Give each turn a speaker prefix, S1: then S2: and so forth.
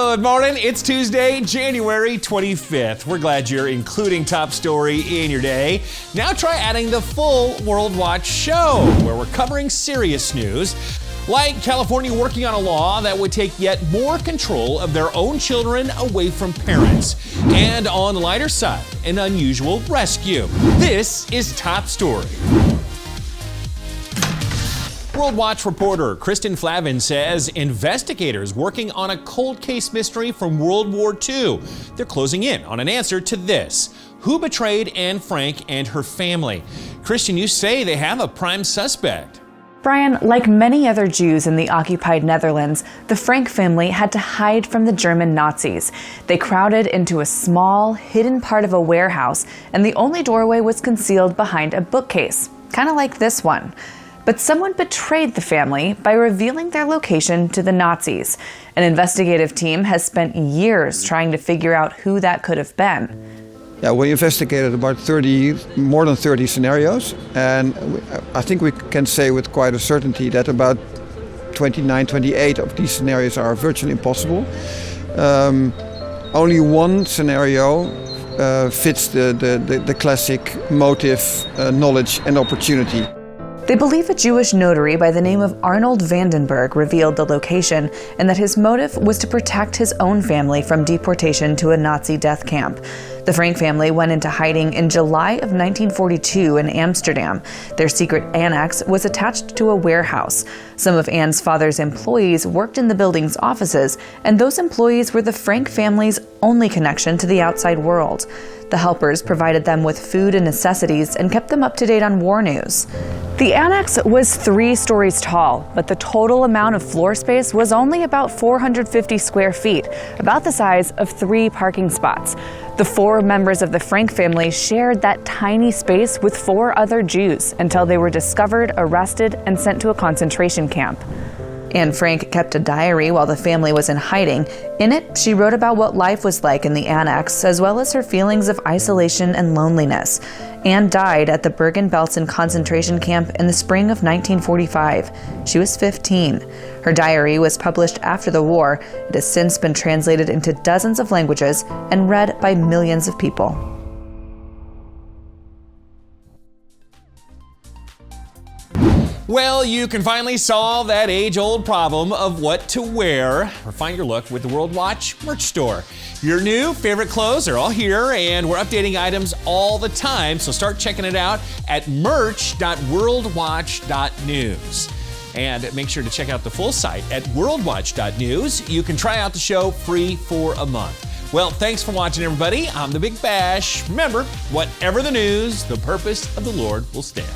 S1: Good morning. It's Tuesday, January 25th. We're glad you're including Top Story in your day. Now try adding the full World Watch show, where we're covering serious news, like California working on a law that would take yet more control of their own children away from parents. And on the lighter side, an unusual rescue. This is Top Story. World Watch reporter Kristen Flavin says investigators working on a cold case mystery from World War II. They're closing in on an answer to this. Who betrayed Anne Frank and her family? Kristen, you say they have a prime suspect.
S2: Brian, like many other Jews in the occupied Netherlands, the Frank family had to hide from the German Nazis. They crowded into a small, hidden part of a warehouse, and the only doorway was concealed behind a bookcase, kind of like this one. But someone betrayed the family by revealing their location to the Nazis. An investigative team has spent years trying to figure out who that could have been.
S3: Yeah, we investigated about more than 30 scenarios, and I think we can say with quite a certainty that about 29, 28 of these scenarios are virtually impossible. Only one scenario fits the classic motive, knowledge and opportunity.
S2: They believe a Jewish notary by the name of Arnold Vandenberg revealed the location and that his motive was to protect his own family from deportation to a Nazi death camp. The Frank family went into hiding in July of 1942 in Amsterdam. Their secret annex was attached to a warehouse. Some of Anne's father's employees worked in the building's offices, and those employees were the Frank family's only connection to the outside world. The helpers provided them with food and necessities and kept them up to date on war news. The annex was 3 stories tall, but the total amount of floor space was only about 450 square feet, about the size of 3 parking spots. The 4 members of the Frank family shared that tiny space with 4 other Jews until they were discovered, arrested, and sent to a concentration camp. Anne Frank kept a diary while the family was in hiding. In it, she wrote about what life was like in the annex, as well as her feelings of isolation and loneliness. Anne died at the Bergen-Belsen concentration camp in the spring of 1945. She was 15. Her diary was published after the war. It has since been translated into dozens of languages and read by millions of people.
S1: Well, you can finally solve that age-old problem of what to wear. Refine your look with the World Watch merch store. Your new favorite clothes are all here, and we're updating items all the time, so start checking it out at merch.worldwatch.news. And make sure to check out the full site at worldwatch.news. You can try out the show free for a month. Well, thanks for watching, everybody. I'm the Big Bash. Remember, whatever the news, the purpose of the Lord will stand.